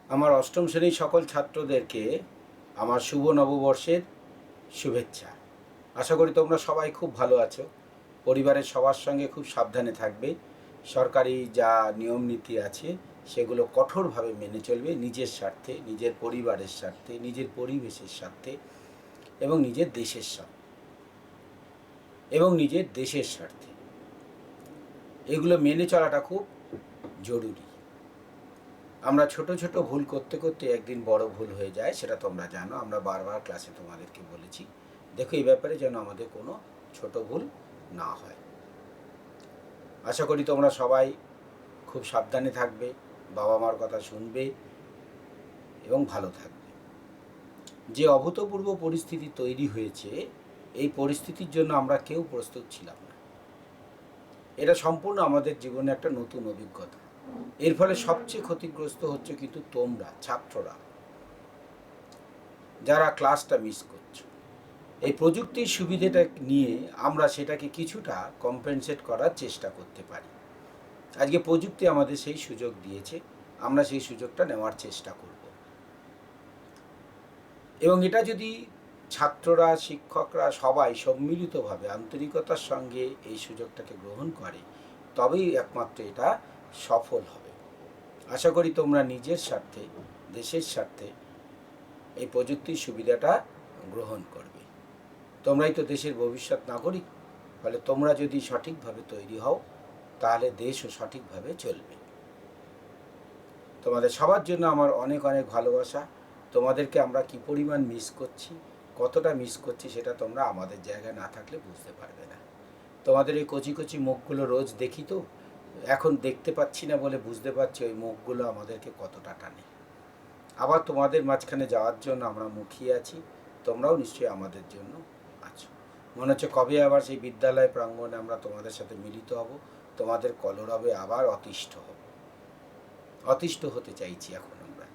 আমার অষ্টম শ্রেণীর সকল ছাত্রদেরকে আমার শুভ নববর্ষের শুভেচ্ছা। আশা করি তোমরা সবাই খুব ভালো আছো, পরিবারের সবার সঙ্গে খুব সাবধানে থাকবে, সরকারি যা নিয়ম নীতি আছে সেগুলো কঠোরভাবে মেনে চলবে, নিজের স্বার্থে, নিজের পরিবারের স্বার্থে, নিজের পরিবেশের স্বার্থে এবং নিজের দেশের স্বার্থে এগুলো মেনে চলাটা খুব জরুরি। আমরা ছোট ছোট ভুল করতে করতে একদিন বড় ভুল হয়ে যায়, সেটা তোমরা জানো। আমরা বারবার ক্লাসে তোমাদেরকে বলেছি, দেখো এই ব্যাপারে যেন আমাদের কোনো ছোট ভুল না হয়। আশা করি তোমরা সবাই খুব সাবধানে থাকবে, বাবা মার কথা শুনবে এবং ভালো থাকবে। যে অভূতপূর্ব পরিস্থিতি তৈরি হয়েছে, এই পরিস্থিতির জন্য আমরা কেউ প্রস্তুত ছিলাম না। এটা সম্পূর্ণ আমাদের জীবনে একটা নতুন অভিজ্ঞতা। এর ফলে সবচেয়ে ক্ষতিগ্রস্ত হচ্ছে কিন্তু তোমরা ছাত্ররা, যারা ক্লাসটা মিস করছো। এই প্রযুক্তির সুবিধাটা নিয়ে আমরা সেটাকে কিছুটা কম্পেনসেট করার চেষ্টা করতে পারি। আজকে প্রযুক্তি আমাদের সেই সুযোগ দিয়েছে, আমরা সেই সুযোগটা নেওয়ার চেষ্টা করব। এবং এটা যদি ছাত্ররা, শিক্ষকরা সবাই সম্মিলিতভাবে আন্তরিকতার সঙ্গে এই সুযোগটাকে গ্রহণ করে, তবেই একমাত্র এটা সফল হবে। আশা করি তোমরা নিজের স্বার্থে, দেশের স্বার্থে এই প্রযুক্তির সুবিধাটা গ্রহণ করবে। তোমরাই তো দেশের ভবিষ্যৎ নাগরিক, ফলে তোমরা যদি সঠিকভাবে তৈরি হও তাহলে দেশও সঠিকভাবে চলবে। তোমাদের সবার জন্য আমার অনেক অনেক ভালোবাসা। তোমাদেরকে আমরা কি পরিমাণ মিস করছি, কতটা মিস করছি, সেটা তোমরা আমাদের জায়গায় না থাকলে বুঝতে পারবে না। তোমাদের এই কচি কচি মুখগুলো রোজ দেখি, তো এখন দেখতে পাচ্ছি না বলে বুঝতে পারছি ওই মুখগুলো আমাদেরকে কতটা টানে। আবার তোমাদের মাঝখানে যাওয়ার জন্য আমরা মুখিয়ে আছি, তোমরাও নিশ্চয়ই আমাদের জন্য আছো। মনে হচ্ছে কবে আবার সেই বিদ্যালয় প্রাঙ্গণে আমরা তোমাদের সাথে মিলিত হব, তোমাদের কলরবে আবার অতিষ্ঠ হতে চাইছি। এখন আমরা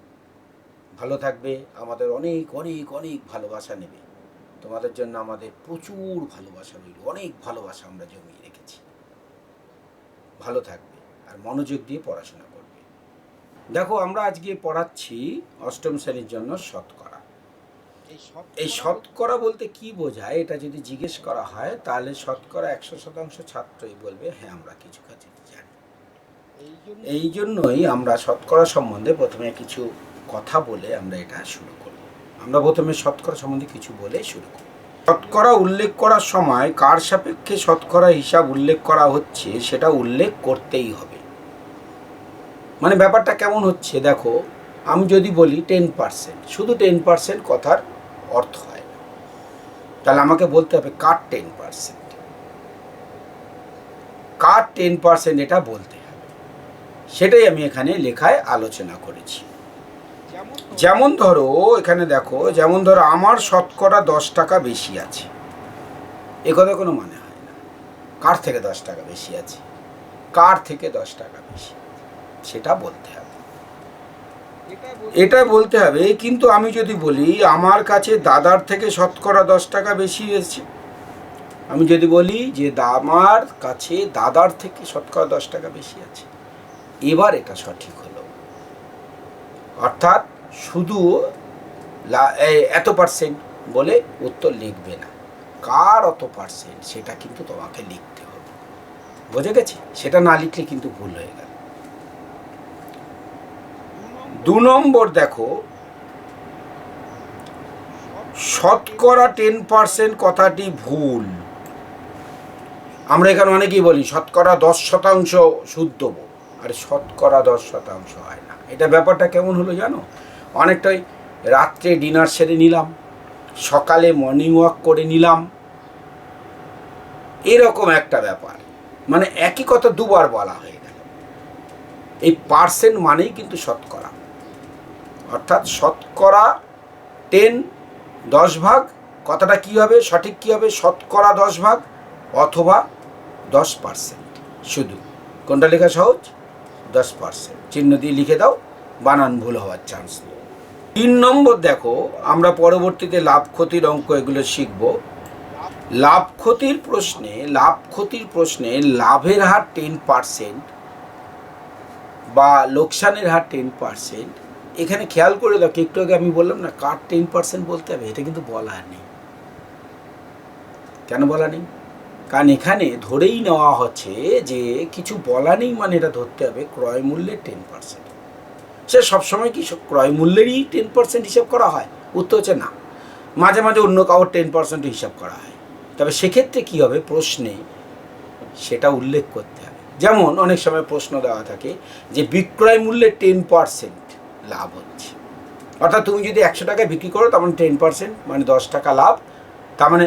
ভালো থাকবে, আমাদের অনেক অনেক অনেক ভালোবাসা নেবে। তোমাদের জন্য আমাদের প্রচুর ভালোবাসা রইল, অনেক ভালোবাসা আমরা জমিয়ে রেখেছি। ভালো থাকবে আর মনোযোগ দিয়ে পড়াশোনা করবে। দেখো, আমরা আজকে পড়াচ্ছি অষ্টম শ্রেণীর জন্য শতকরা। এই শতকরা বলতে কি বোঝায়, এটা যদি জিজ্ঞেস করা হয় তাহলে শতকরা 100% ছাত্রই বলবে হ্যাঁ আমরা কিছু কাজ জানি। এই জন্যই আমরা শতকরা সম্বন্ধে প্রথমে কিছু কথা বলে আমরা এটা শুরু করব। আমরা প্রথমে শতকরা সম্বন্ধে কিছু বলে শুরু করব। শতকরা উল্লেখ করার সময় কার সাপেক্ষে শতকরা হিসাব উল্লেখ করা হচ্ছে সেটা উল্লেখ করতেই হবে। মানে ব্যাপারটা কেমন হচ্ছে দেখো, আমি যদি বলি 10%, শুধু 10% কথার অর্থ হয় না, তাহলে আমাকে বলতে হবে কার 10%, কার 10% এটা বলতে হবে। সেটাই আমি এখানে লেখায় আলোচনা করেছি। যেমন ধরো এখানে দেখো, যেমন ধরো আমার শতকরা 10 টাকা বেশি আছে, এ কথা কোনো মানে হয় না। কার থেকে 10 টাকা বেশি আছে, কার থেকে 10 টাকা বেশি, সেটা বলতে হবে, এটা বলতে হবে। কিন্তু আমি যদি বলি আমার কাছে দাদার থেকে শতকরা 10 টাকা বেশি হয়েছে, আমি যদি বলি যে আমার কাছে দাদার থেকে শতকরা 10 টাকা বেশি আছে, এবার এটা সঠিক হলো। অর্থাৎ শুধু এত পার্সেন্ট বলে উত্তর লিখবে না, কার অত পার্সেন্ট সেটা কিন্তু তোমাকে লিখতে হবে। বুঝে গেছি? সেটা না লিখলে কিন্তু ভুল হয়ে গেল। 2 নম্বর দেখো, শতকরা 10% কথাটি ভুল। আমরা এখানে অনেকেই বলি শতকরা 10% শুদ্ধ, আর শতকরা 10% হয় না। এটা ব্যাপারটা কেমন হলো জানো, অনেকটাই রাত্রে ডিনার সেরে নিলাম, সকালে মর্নিং ওয়াক করে নিলাম, এরকম একটা ব্যাপার। মানে একই কথা দুবার বলা হয়ে গেল। এই পার্সেন্ট মানেই কিন্তু শতকরা, অর্থাৎ শতকরা 10 ভাগ, কথাটা কী হবে, সঠিক কী হবে, শতকরা 10 ভাগ অথবা 10%। শুধু কোনটা লেখা সহজ, 10%, চিহ্ন দিয়ে লিখে দাও, বানান ভুল হওয়ার চান্স নেই। 3 নম্বর দেখো, আমরা পরবর্তীতে লাভ ক্ষতির অঙ্ক এগুলো শিখব। লাভ ক্ষতির প্রশ্নে লাভের হার 10% বা লোকসানের হার 10%, এখানে খেয়াল করে দেখো, একটু আগে আমি বললাম না কার 10% বলতে হবে, এটা কিন্তু বলা নেই। কেন বলা নেই? কারণ এখানে ধরেই নেওয়া হচ্ছে যে কিছু বলা নেই, মানে এটা ধরতে হবে ক্রয় মূল্যের 10%। সে সবসময় কি ক্রয় মূল্যেরই 10% হিসাব করা হয়? উত্তর হচ্ছে না, মাঝে মাঝে অন্য কারোর 10% হিসাব করা হয়। তবে সেক্ষেত্রে কী হবে, প্রশ্নে সেটা উল্লেখ করতে হবে। যেমন অনেক সময় প্রশ্ন দেওয়া থাকে যে বিক্রয় মূল্যে 10% লাভ হচ্ছে, অর্থাৎ তুমি যদি 100 টাকায় বিক্রি করো তার মানে 10% মানে 10 টাকা লাভ, তার মানে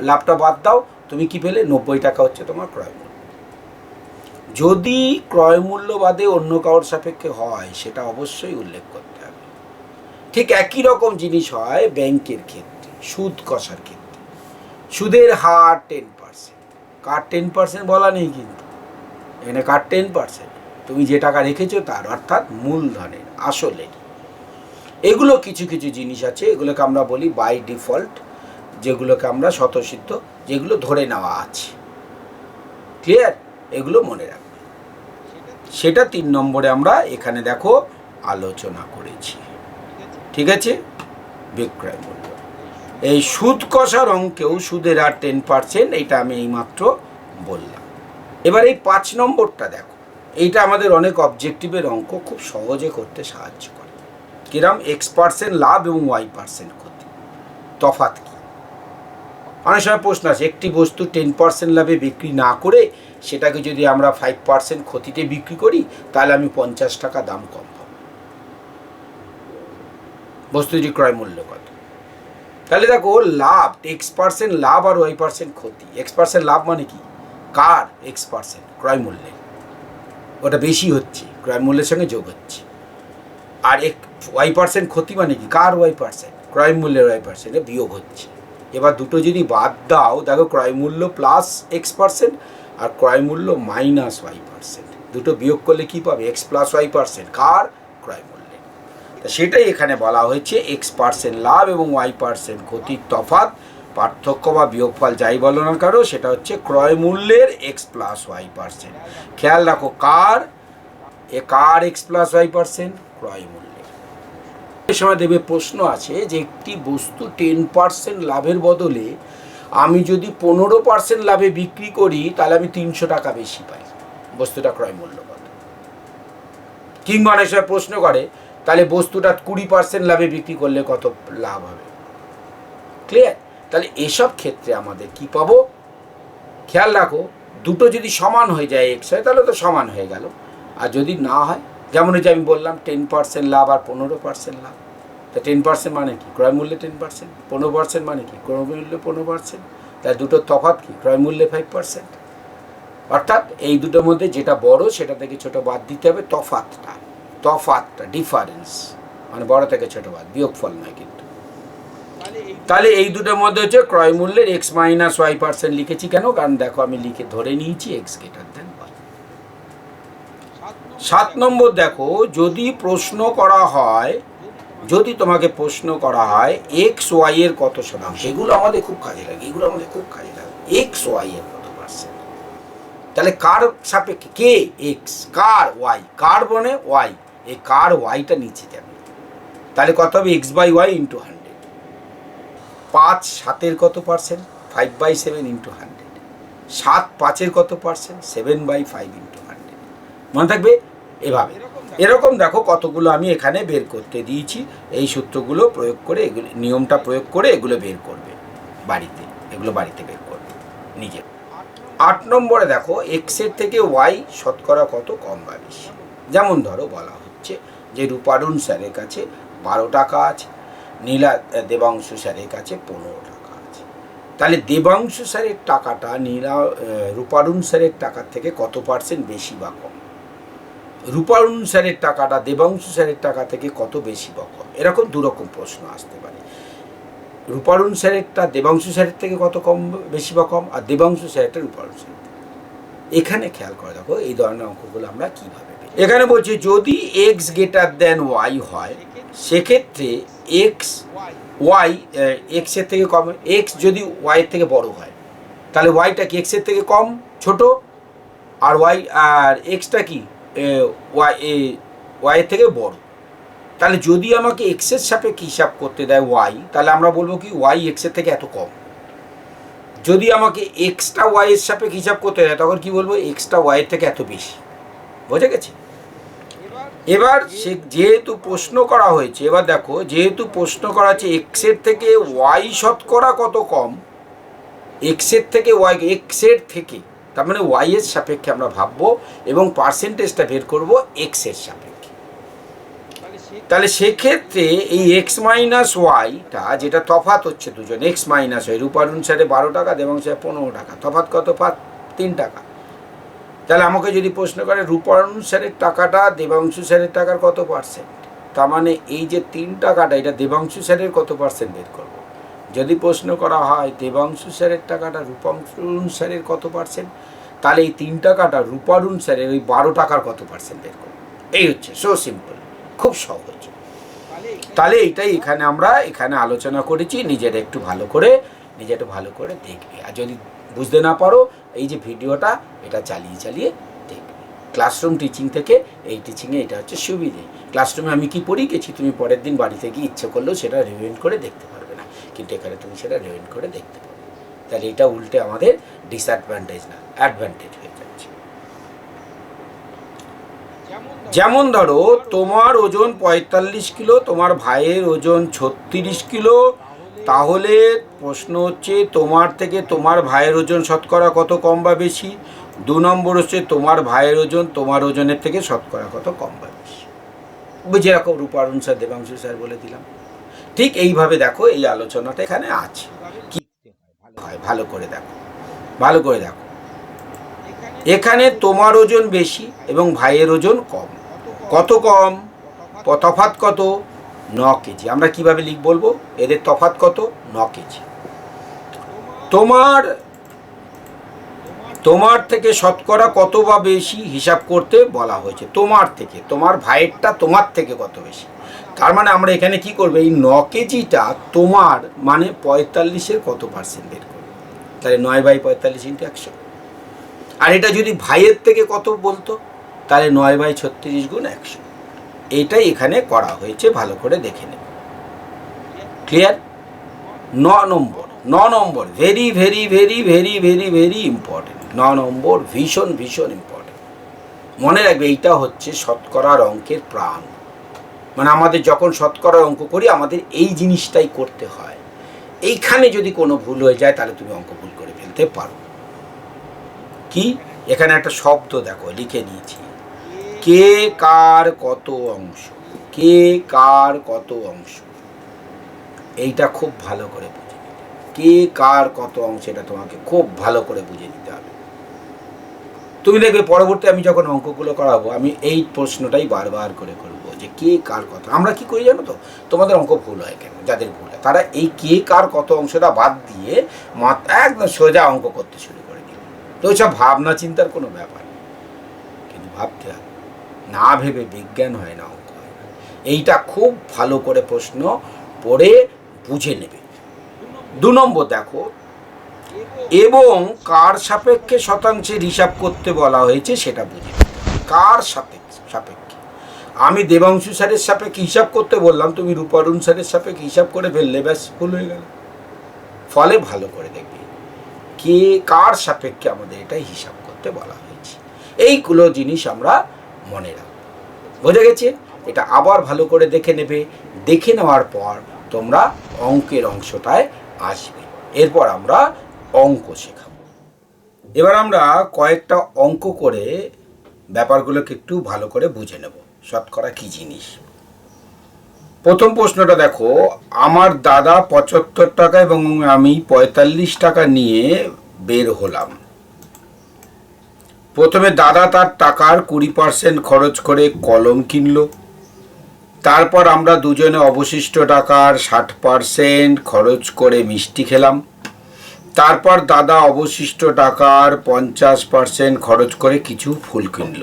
লাভটা বাদ দাও, তুমি কি পেলে? 90 টাকা হচ্ছে তোমার ক্রয় মূল্য। যদি ক্রয় মূল্য বাদে অন্য কারোর সাপেক্ষে হয় সেটা অবশ্যই উল্লেখ করতে হবে। ঠিক একই রকম জিনিস হয় ব্যাংকের ক্ষেত্রে, সুদ কষার ক্ষেত্রে। সুদের হার 10%, কার 10% বলা নেই, কিন্তু এখানে কার 10%, তুমি যে টাকা রেখেছো তার, অর্থাৎ মূলধনের, আসলে। এগুলো কিছু কিছু জিনিস আছে, এগুলোকে আমরা বলি বাই ডিফল্ট, যেগুলোকে আমরা স্বতঃসিদ্ধ, যেগুলো ধরে নেওয়া আছে। ক্লিয়ার? এগুলো মনে রাখবে। সেটা 3 নম্বরে আমরা এখানে দেখো আলোচনা করেছি। ঠিক আছে? বিক্রয় মূল্য। এই সুদ কষার অঙ্কেও সুদের হার 10%, এইটা আমি এইমাত্র বললাম। এবার এই 5 নম্বরটা দেখো, এইটা আমাদের অনেক অবজেক্টিভের অঙ্ক খুব সহজে করতে সাহায্য করে। কিরম? X% লাভ এবং Y% ক্ষতি, তফাৎ কি? অনেক সময় প্রশ্ন আছে, একটি বস্তু 10% লাভে বিক্রি না করে সেটাকে যদি আমরা 5% ক্ষতিতে বিক্রি করি তাহলে আমি 50 টাকা দাম কম পাবো। বস্তুটির ক্রয় মূল্য কত? তাহলে দেখো লাভ, X% লাভ আর Y% ক্ষতি। X% লাভ মানে কি? কার X%? ক্রয় মূল্যে, ওটা বেশি হচ্ছে, ক্রয় মূল্যের সঙ্গে যোগ হচ্ছে। আর Y% ক্ষতি মানে কি? কার Y%? ক্রয় মূল্যের Y% বিয়োগ হচ্ছে। এবার দুটো যদি বাদ দাও, দেখো ক্রয় মূল্য প্লাস X% আর ক্রয় মূল্য মাইনাস Y%, দুটো বিয়োগ করলে কি পাবে? X প্লাস Y%, কার? ক্রয় মূল্যে। তা সেটাই এখানে বলা হয়েছে, X% লাভ এবং Y% ক্ষতির তফাৎ, পার্থক্য বা বিয়োগফল যাই বলো না কারো, সেটা হচ্ছে ক্রয় মূল্যের X প্লাস Y%। খেয়াল রাখো, কার? কার X প্লাস Y%? ক্রয় মূল্য। এই সময় দেবে প্রশ্ন আছে যে একটি বস্তু 10% লাভের বদলে আমি যদি 15% লাভে বিক্রি করি তাহলে আমি 300 টাকা বেশি পাই, বস্তুটা ক্রয় মূল্য কত? কিংবা অনেক সময় প্রশ্ন করে তাহলে বস্তুটা 20% লাভে বিক্রি করলে কত লাভ হবে? ক্লিয়ার? তাহলে এসব ক্ষেত্রে আমাদের কি পাবো? খেয়াল রাখো, দুটো যদি সমান হয়ে যায় এক্স হয় তাহলে তো সমান হয়ে গেল, আর যদি না হয়, যেমন এই যে আমি বললাম 10% লাভ আর 15% লাভ, তা 10% মানে কি? ক্রয় মূল্যে 10%। 15% মানে কি? ক্রয় মূল্যে 15%। তাই দুটোর তফাৎ কি? ক্রয় মূল্যে 5%। অর্থাৎ এই দুটোর মধ্যে যেটা বড় সেটা থেকে ছোট বাদ দিতে হবে, তফাৎটা ডিফারেন্স, মানে বড় থেকে ছোট বাদ, বিয়োগফল নয় কিন্তু। তাহলে এই দুটোর মধ্যে হচ্ছে ক্রয় মূল্যের X মাইনাস Y% লিখেছি কেন? কারণ দেখো আমি লিখে ধরে নিয়েছি X গ্রেটার দেন Y। 7 নম্বর দেখো, যদি তোমাকে প্রশ্ন করা হয় XY এর কত শতাংশ, এগুলো আমাদের খুব কাজে লাগে, XY এর কত পার্সেন্ট, তাহলে কার সাপেক্ষে? কে X, কার Y, কার বনে Y, এই কার Yটা নিচে যাবে, তাহলে কত হবে? X/Y into 100। 5 7-এর কত পার্সেন্ট? 5/7 ইন্টু 100। 7 5-এর কত পার্সেন্ট? 7/5 ইন্টু 100। মনে থাকবে? এভাবে এরকম দেখো কতগুলো আমি এখানে বের করতে দিয়েছি, এই সূত্রগুলো প্রয়োগ করে, এগুলো নিয়মটা প্রয়োগ করে এগুলো বের করবে বাড়িতে, এগুলো বাড়িতে বের করবে নিজে। 8 নম্বরে দেখো, এক্সের থেকে ওয়াই শতকরা কত কম বা বেশি। যেমন ধরো বলা হচ্ছে যে রূপারুণ স্যারের কাছে 12 টাকা আছে, দেবাংশু স্যারের কাছে 15 টাকা আছে। তাহলে দেবাংশু স্যারের টাকাটা রূপারুণ স্যারের টাকার থেকে কত পার্সেন্ট বেশি বা কম? রূপারুণ স্যারের টাকাটা দেবাংশু স্যারের টাকা থেকে কত বেশি বা কম? এরকম দুরকম প্রশ্ন আসতে পারে। রূপারুণ স্যারেরটা দেবাংশু স্যারের থেকে কত কম, বেশি বা কম, আর দেবাংশু স্যারেরটা রূপারুণ স্যারের। এখানে খেয়াল করে দেখো এই ধরনের অঙ্কগুলো আমরা কীভাবে, এখানে বলছি যদি এক্স গ্রেটার দেন ওয়াই হয়, সেক্ষেত্রে এক্সের থেকে কম, এক্স যদি ওয়াইয়ের থেকে বড় হয় তাহলে ওয়াইটা কি এক্সের থেকে কম, ছোট, আর এক্সটা কি ওয়াইয়ের থেকে বড়। তাহলে যদি আমাকে এক্সের সাপেক্ষে হিসাব করতে দেয় ওয়াই, তাহলে আমরা বলবো কি ওয়াই এক্সের থেকে এত কম। যদি আমাকে এক্সটা ওয়াই এর সাপেক্ষে হিসাব করতে দেয় তখন কি বলবো এক্সটা ওয়াই এর থেকে এত বেশি। বোঝা গেছে? এবার সে যেহেতু প্রশ্ন করা হয়েছে, এবার দেখো যেহেতু প্রশ্ন করা হচ্ছে এক্সের থেকে ওয়াই শতকরা কত কম, এক্সের থেকে ওয়াই, এক্সের থেকে তার মানে ওয়াই এর সাপেক্ষে আমরা ভাববো এবং পার্সেন্টেজটা বের করব এক্সের সাপেক্ষে। তাহলে সেক্ষেত্রে এই এক্স মাইনাস ওয়াইটা যেটা তফাৎ হচ্ছে দুজন, এক্স মাইনাস ওয়াই, রূপারুণ স্যারে 12 টাকা, দেবাংশ স্যারে 15 টাকা, তফাৎ কত? 3 টাকা। তাহলে আমাকে যদি প্রশ্ন করে রূপারুণ স্যারের টাকাটা দেবাংশু স্যারের টাকার কত পার্সেন্ট, তার মানে এই যে 3 টাকাটা এটা দেবাংশু স্যারের কত পার্সেন্ট বের করব। যদি প্রশ্ন করা হয় দেবাংশু স্যারের টাকাটা রূপারুণ স্যারের কত পার্সেন্ট, তাহলে এই 3 টাকাটা রূপারুণ স্যারের ওই 12 টাকার কত পার্সেন্ট বের করব। এই হচ্ছে সো সিম্পল, খুব সহজ। তাহলে এইটাই এখানে আমরা আলোচনা করেছি। নিজেরা একটু ভালো করে দেখবে, আর যদি বুঝতে না পারো এই যে ভিডিওটা এটা চালিয়ে দেখবে। ক্লাসরুম টিচিং থেকে এই টিচিংয়ে এটা হচ্ছে সুবিধে। ক্লাসরুমে আমি কি পড়িয়ে গেছি তুমি পরের দিন বাড়িতে গিয়ে ইচ্ছে করলেও সেটা রিভাইন্ড করে দেখতে পারবে না, কিন্তু এখানে তুমি সেটা রিভাইন্ড করে দেখতে পারবে। তাহলে এটা উল্টে আমাদের ডিসঅ্যাডভান্টেজ না অ্যাডভান্টেজ হয়ে যাচ্ছে। যেমন ধরো তোমার ওজন 45 কিলো, তোমার ভাইয়ের ওজন 36 কিলো, তাহলে প্রশ্ন হচ্ছে তোমার থেকে তোমার ভাইয়ের ওজন শতকরা কত কম বা বেশি। 2 নম্বর হচ্ছে তোমার ভাইয়ের ওজন তোমার ওজনের থেকে শতকরা কত কম বা বেশি। যেরকম রূপারুণ স্যার দেবাংশু স্যার বলে দিলাম, ঠিক এইভাবে দেখো এই আলোচনাটা এখানে আছে। কি হয় ভালো করে দেখো, এখানে তোমার ওজন বেশি এবং ভাইয়ের ওজন কম। কত কম? তফাৎ কত? 9 কেজি। আমরা কিভাবে বলবো এদের তফাৎ কত? 9 কেজি। তোমার থেকে শতকরা কত বা বেশি হিসাব করতে বলা হয়েছে। তোমার থেকে, তোমার ভাইয়েরটা তোমার থেকে কত বেশি। তার মানে আমরা এখানে কি করবো, এই 9 কেজিটা তোমার মানে 45-এর কত পার্সেন্ট বের করবো। তাহলে 9/45 × 100। আর এটা যদি ভাইয়ের থেকে কত বলতো, তাহলে 9/36 × 100। এইটাই এখানে করা হয়েছে, ভালো করে দেখে নেব। ক্লিয়ার? 9 নম্বর very very very very very very important. 9 নম্বর ভীষণ ইম্পর্টেন্ট। মনে রাখবে এইটা হচ্ছে শতকরার অঙ্কের প্রাণ। মানে আমাদের যখন শতকরার অঙ্ক করি আমাদের এই জিনিসটাই করতে হয়। এইখানে যদি কোনো ভুল হয়ে যায় তাহলে তুমি অঙ্ক ভুল করে ফেলতে পারো। কি এখানে একটা শব্দ দেখো লিখে নিয়েছি, কে কার কত অংশ, কে কার কত অংশ। এইটা খুব ভালো করে বুঝে নিতে হবে। কে কার কত অংশ এটা তোমাকে খুব ভালো করে বুঝে নিতে হবে। তুমি দেখবে পরবর্তী আমি যখন অঙ্কগুলো করাবো আমি এই প্রশ্নটাই বারবার করে করবো যে কে কার কত। আমরা কি করি জানো তো, তোমাদের অঙ্ক ভুল হয় কেন, যাদের ভুল হয় তারা এই কে কার কত অংশটা বাদ দিয়ে একদম সোজা অঙ্ক করতে শুরু করে দিল। তো ওইসব ভাবনা চিন্তার কোনো ব্যাপার নেই, কিন্তু ভাবতে হবে। না ভেবে বিজ্ঞান হয় না, অঙ্ক হয় না। এইটা খুব ভালো করে প্রশ্ন পড়ে বুঝে নেবে। 2 নম্বর দেখো, এবং কার সাপেক্ষে শতাংশের হিসাব করতে বলা হয়েছে সেটা বুঝে নিতে হবে। কার সাপেক্ষে আমি দেবাংশু স্যারের সাপেক্ষে হিসাব করতে বললাম, তুমি রূপারুণ স্যারের সাপেক্ষে হিসাব করে ফেললে, ব্যাস ভুল হয়ে গেল। ফলে ভালো করে দেখবে কে কার সাপেক্ষে আমাদের এটা হিসাব করতে বলা হয়েছে। এইগুলো জিনিস আমরা মনে রাখবো। বোঝা গেছে? এটা আবার ভালো করে দেখে নেবে। দেখে নেওয়ার পর তোমরা অঙ্কের অংশটায় আসবে। এরপর আমরা অঙ্ক শেখাবো। এবার আমরা কয়েকটা অঙ্ক করে ব্যাপারগুলোকে একটু ভালো করে বুঝে নেব শতকরা কি জিনিস। প্রথম প্রশ্নটা দেখো, আমার দাদা 75 টাকা এবং আমি 45 টাকা নিয়ে বের হলাম। প্রথমে দাদা তার টাকার 20% খরচ করে কলম কিনলো। তারপর আমরা দুজনে অবশিষ্ট টাকার 60% খরচ করে মিষ্টি খেলাম। তারপর দাদা অবশিষ্ট টাকার 50% খরচ করে কিছু ফুল কিনল।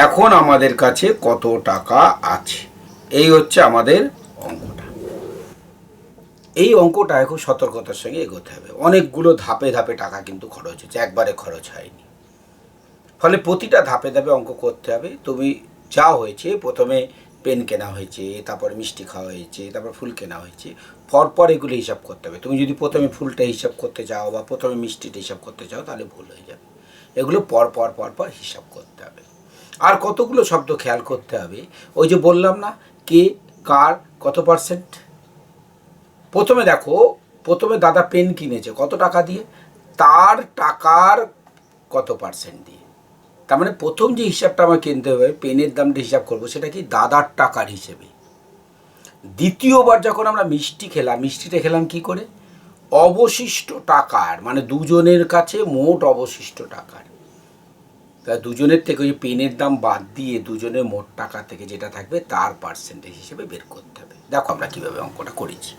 এখন আমাদের কাছে কত টাকা আছে? এই হচ্ছে আমাদের অঙ্কটা। এই অঙ্কটা খুব সতর্কতার সঙ্গে এগোতে হবে। অনেকগুলো ধাপে ধাপে টাকা কিন্তু খরচ হচ্ছে, একবারে খরচ হয়নি। ফলে প্রতিটা ধাপে ধাপে অঙ্ক করতে হবে। তুমি যা হয়েছে প্রথমে পেন কেনা হয়েছে, তারপর মিষ্টি খাওয়া হয়েছে, তারপর ফুল কেনা হয়েছে, পরপর এগুলো হিসাব করতে হবে। তুমি যদি প্রথমে ফুলটা হিসাব করতে যাও বা প্রথমে মিষ্টিটা হিসাব করতে চাও তাহলে ভুল হয়ে যাবে। এগুলো পরপর হিসাব করতে হবে। আর কতগুলো শব্দ খেয়াল করতে হবে, ওই যে বললাম না, কে, কার, কত পার্সেন্ট। প্রথমে দেখো, প্রথমে দাদা পেন কিনেছে কত টাকা দিয়ে, তার টাকার কত পার্সেন্ট দিয়ে। তার মানে প্রথম যে হিসাবটা আমার কিনতে হবে, পেনের দামটা হিসাব করবো, সেটা কি দাদার টাকার হিসেবে। দ্বিতীয়বার যখন আমরা মিষ্টি খেলাম, মিষ্টিটা খেলাম কি করে, অবশিষ্ট টাকার, মানে দুজনের কাছে মোট অবশিষ্ট টাকার। তা দুজনের থেকে ওই পেনের দাম বাদ দিয়ে দুজনের মোট টাকা থেকে যেটা থাকবে তার পার্সেন্টেজ হিসেবে বের করতে হবে। দেখো আমরা কিভাবে অঙ্কটা করেছি।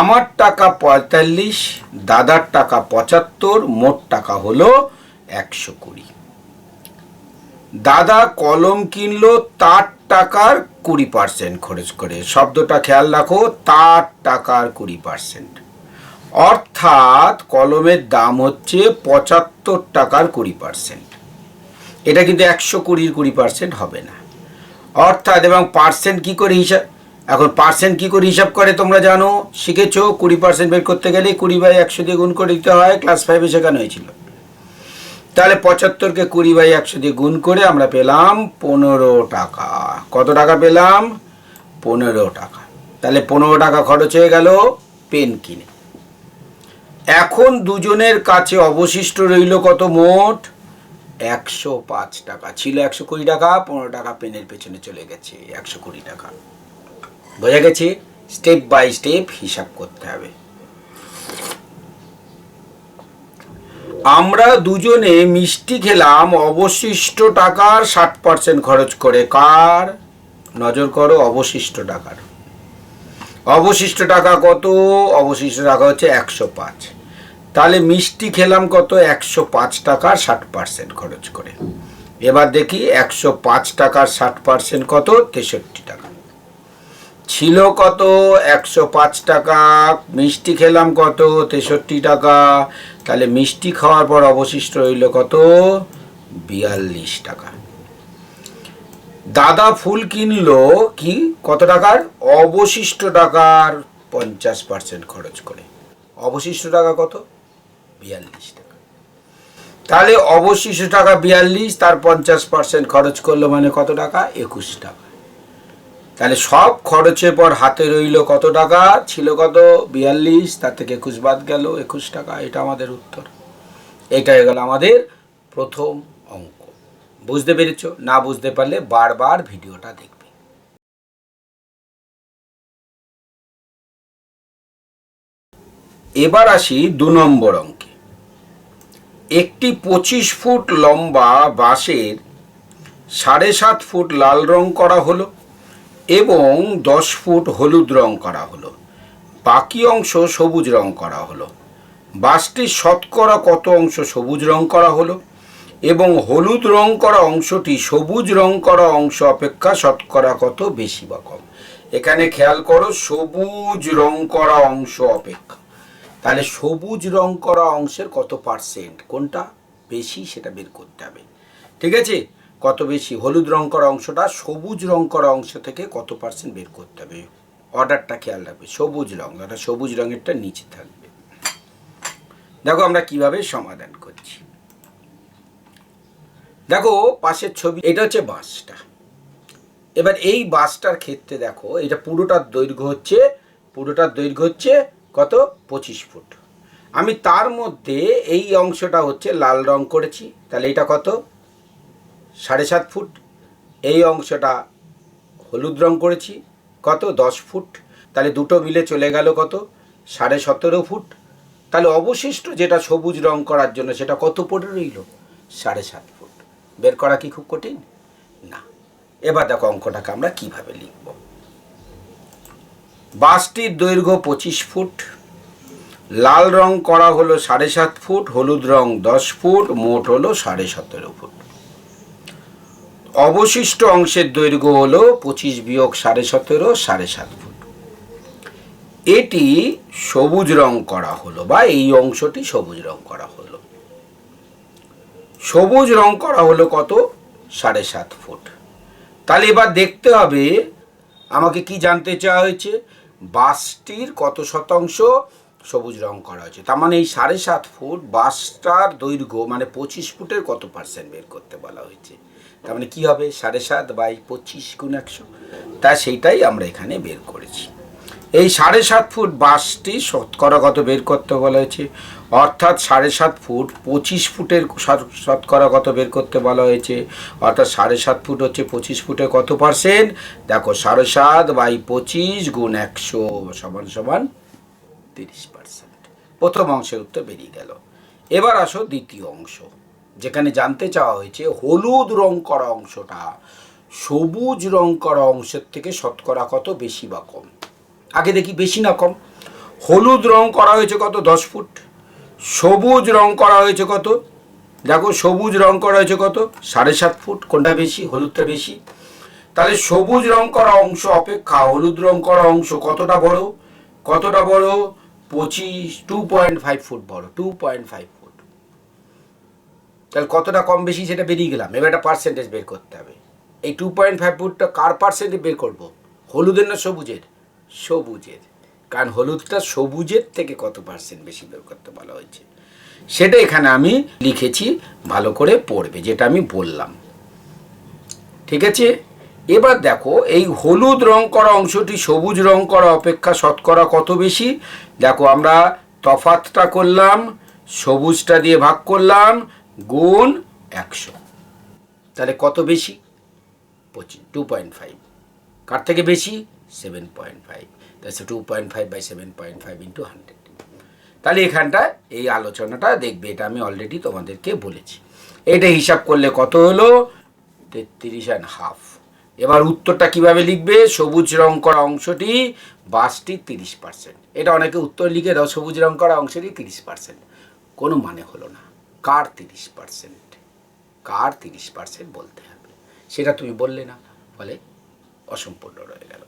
আমার টাকা 45, দাদার টাকা 75, মোট টাকা হলো 120। দাদা কলম কিনলো তার টাকার 20% খরচ করে। শব্দটা খেয়াল রাখো, তার টাকার 20%, অর্থাৎ কলমের দাম হচ্ছে 75 টাকার 20%। এটা কিন্তু 120-র 20% হবে না। অর্থাৎ, এবং পার্সেন্ট কি করে হিসাব, এখন পার্সেন্ট কি করে হিসাব করে তোমরা জানো, শিখেছো। 20% বের করতে গেলে 20/100 দিয়ে গুণ করে দিতে হয়, ক্লাস 5-এ শেখানো হয়েছিল। তাহলে 75-কে 20/100 দিয়ে গুণ করে আমরা পেলাম 15 টাকা। কত টাকা পেলাম? 15 টাকা। তাহলে 15 টাকা খরচ হয়ে গেল পেন কিনে। এখন দুজনের কাছে অবশিষ্ট রইল কত? মোট 105 টাকা। ছিল 120 টাকা, 15 টাকা পেনের পেছনে চলে গেছে, 120 টাকা। বোঝা গেছে? স্টেপ বাই স্টেপ হিসাব করতে হবে। আমরা দুজনে মিষ্টি খেলাম অবশিষ্ট টাকার 60% খরচ করে। কার? নজর করো, অবশিষ্ট টাকার। অবশিষ্ট টাকা কত? অবশিষ্ট টাকা হচ্ছে 105। তাহলে মিষ্টি খেলাম কত? 105 টাকার 60% খরচ করে। এবার দেখি 105 টাকার 60% কত? 63 টাকা। ছিল কত? 105 টাকা। মিষ্টি খেলাম কত? 63 টাকা। তাহলে মিষ্টি খাওয়ার পর অবশিষ্ট রইল কত? 42 টাকা। দাদা ফুল কিনলো কি কত টাকার? অবশিষ্ট টাকার 50% খরচ করে। অবশিষ্ট টাকা কত? 42 টাকা। তাহলে অবশিষ্ট টাকা 42, তার 50% খরচ করলো, মানে কত টাকা? 21 টাকা। তাহলে সব খরচের পর হাতে রইল কত টাকা? ছিল কত? 42, তার থেকে 21 বাদ গেল, 21 টাকা। এটা আমাদের উত্তর। এটা হয়ে গেল আমাদের প্রথম অঙ্ক। বুঝতে পেরেছ? না বুঝতে পারলে বারবার ভিডিওটা দেখবে। এবার আসি 2 নম্বর অঙ্কে। একটি 25 ফুট লম্বা বাঁশের 7.5 ফুট লাল রং করা হলো এবং 10 ফুট হলুদ রং করা হলো। বাকি অংশ সবুজ রং করা হলো। বাঁশটির শতকরা কত অংশ সবুজ রং করা হলো এবং হলুদ রং করা অংশটি সবুজ রং করা অংশ অপেক্ষা শতকরা কত বেশি বা কম? এখানে খেয়াল করো, সবুজ রং করা অংশ অপেক্ষা। তাহলে সবুজ রং করা অংশের কত পার্সেন্ট, কোনটা বেশি সেটা বের করতে হবে। ঠিক আছে? কত বেশি? হলুদ রং করা অংশটা সবুজ রং করা অংশ থেকে কত পার্সেন্ট বের করতে হবে। অর্ডারটা খেয়াল রাখবে। সবুজ রং, এটা সবুজ রঙেরটা নিচে থাকবে। দেখো আমরা কিভাবে সমাধান করছি। দেখো পাশের ছবি, এটা হচ্ছে বাঁশটা। এবার এই বাঁশটার ক্ষেত্রে দেখো, এটা পুরোটার দৈর্ঘ্য হচ্ছে কত? 25 ফুট। আমি তার মধ্যে এই অংশটা হচ্ছে লাল রং করেছি, তাহলে এটা কত? 7.5 ফুট। এই অংশটা হলুদ রং করেছি, কত? 10 ফুট। তাহলে দুটো মিলে চলে গেল কত? 17.5 ফুট। তাহলে অবশিষ্ট যেটা সবুজ রং করার জন্য সেটা কত পড়ে রইল? 7.5 ফুট। বের করা কি খুব কঠিন? না। এবার দেখো অঙ্কটাকে আমরা কিভাবে লিখব। বাঁশটির দৈর্ঘ্য 25 ফুট, লাল রং করা হলো 7.5 ফুট, হলুদ রং 10 ফুট, মোট হলো 17.5 ফুট। অবশিষ্ট অংশের দৈর্ঘ্য হলো 25 বিয়োগ 17.5, 7.5 ফুট। এটি সবুজ রং করা হলো, বা এই অংশটি সবুজ রং করা হলো। সবুজ রং করা হলো কত? 7.5 ফুট। তাহলে এবার দেখতে হবে আমাকে কি জানতে চাওয়া হয়েছে, বাসটির কত শতাংশ সবুজ রং করা হয়েছে। তার মানে এই 7.5 ফুট বাসটার দৈর্ঘ্য মানে 25 ফুটের কত পার্সেন্ট বের করতে বলা হয়েছে। তার মানে কী হবে 7.5 বাই 25 গুণ 100, তা সেইটাই আমরা এখানে বের করেছি। এই 7.5 ফুট বাসটি শতকরা কত বের করতে বলা হয়েছে, অর্থাৎ 7.5 ফুট 25 ফুটের শতকরা কত বের করতে বলা হয়েছে, অর্থাৎ 7.5 ফুট হচ্ছে 25 ফুটের কত পার্সেন্ট, দেখো 7.5 বাই 25 গুণ 100 সমান সমান 30%। প্রথম অংশের উত্তর বেরিয়ে গেল। এবার আসো দ্বিতীয় অংশ, যেখানে জানতে চাওয়া হয়েছে হলুদ রং করা অংশটা সবুজ রং করা অংশের থেকে শতকরা কত বেশি বা কম। আগে দেখি বেশি না কম। হলুদ রং করা হয়েছে কত 10 ফুট, সবুজ রং করা হয়েছে কত, দেখো সবুজ রং করা হয়েছে কত 7.5 ফুট। কোনটা বেশি, হলুদটা বেশি। তাহলে সবুজ রং করা অংশ অপেক্ষা হলুদ রং করা অংশ কতটা বড়, কতটা বড় 2.5 ফুট বড়, 2.5 ফুট। তাহলে কতটা কম বেশি সেটা বেরিয়ে গেলাম। এবার একটা পার্সেন্টেজ বের করতে হবে। এই 2.5 ফুটটা কার পার্সেন্টেজ বের করব, হলুদের না সবুজের, সবুজের। কারণ হলুদটা সবুজের থেকে কত পার্সেন্ট বেশি বের করতে বলা হয়েছে সেটা এখানে আমি লিখেছি, ভালো করে পড়বে যেটা আমি বললাম, ঠিক আছে। এবার দেখো এই হলুদ রং করা অংশটি সবুজ রং করা অপেক্ষা শতকরা কত বেশি, দেখো আমরা তফাৎটা করলাম, সবুজটা দিয়ে ভাগ করলাম গুণ 100, তাহলে কত বেশি 2.5। কার থেকে বেশি 7.5, তাহলে 2.5 বাই 7.5 ইন্টু 100। তাহলে এখানটা এই আলোচনাটা দেখবে, এটা আমি অলরেডি তোমাদেরকে বলেছি। এটা হিসাব করলে কত হলো 33.5। এবার উত্তরটা কিভাবে লিখবে, সবুজ রং করা অংশটি বাসটি 30%। এটা অনেকে উত্তর লিখে দাও সবুজ রং করা অংশটি 30%, কোনো মানে হলো না। কার 30%, কার 30% বলতে হবে, সেটা তুমি বললে না, ফলে অসম্পূর্ণ রয়ে গেল।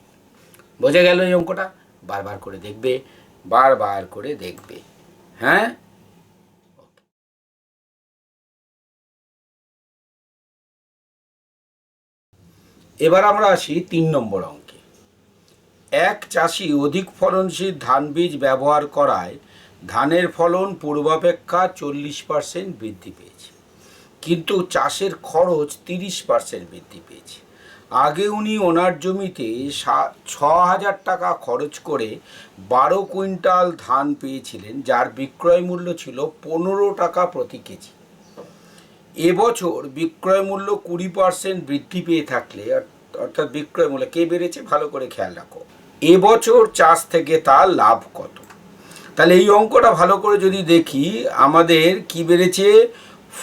বোঝা গেল এই অঙ্কটা? বারবার করে দেখবে, বারবার করে দেখবে, হ্যাঁ। এবার আমরা আসি 3 নম্বর অঙ্কে। এক চাষি অধিক ফলনশীল ধান বীজ ব্যবহার করায় ধানের ফলন পূর্বাপেক্ষা 40% বৃদ্ধি পেয়েছে, কিন্তু চাষের খরচ 30% বৃদ্ধি পেয়েছে। আগে উনি ওনার জমিতে 6,000 টাকা খরচ করে 12 কুইন্টাল ধান পেয়েছিলেন, যার বিক্রয় মূল্য ছিল 15 টাকা প্রতি কেজি। এবছর বিক্রয় মূল্য 20% বৃদ্ধি পেয়ে থাকলে, অর্থাৎ বিক্রয় মূল্য কে বেড়েছে ভালো করে খেয়াল রাখো, এবছর চাষ থেকে তার লাভ কত। তাহলে এই অঙ্কটা ভালো করে যদি দেখি, আমাদের কি বেড়েছে,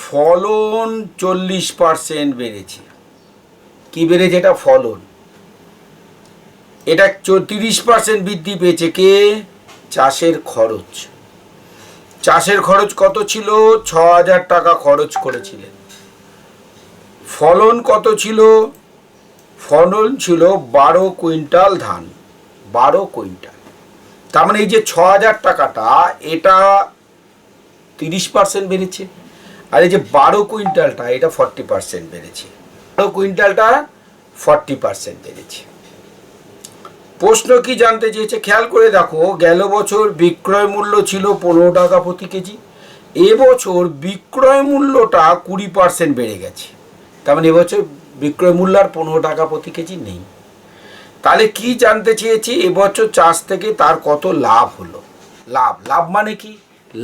ফলন 40% বেড়েছে। কি বেড়েছে, এটা ফলন। এটা 30% বৃদ্ধি পেয়েছে কে, চাষের খরচ। চাষের খরচ কত ছিল, 6,000 টাকা খরচ করেছিলেন। ফলন কত ছিল, ফলন ছিল 12 কুইন্টাল ধান, 12 কুইন্টাল। তার মানে এই যে 6,000 টাকাটা, এটা 30% বেড়েছে, আর এই যে 12 কুইন্টালটা এটা 40% বেড়েছে। 12 কুইন্টালটা 40% বেড়েছে। প্রশ্ন কি জানতে চেয়েছে, খেয়াল করে দেখো, গেল বছর বিক্রয় মূল্য ছিল 15 টাকা প্রতি কেজি, এবছর বিক্রয় মূল্যটা 20% বেড়ে গেছে। তার মানে এবছর বিক্রয় মূল্য আর 15 টাকা প্রতি কেজি নেই। তাহলে কি জানতে চেয়েছি, এবছর চাষ থেকে তার কত লাভ হলো। লাভ, লাভ মানে কি,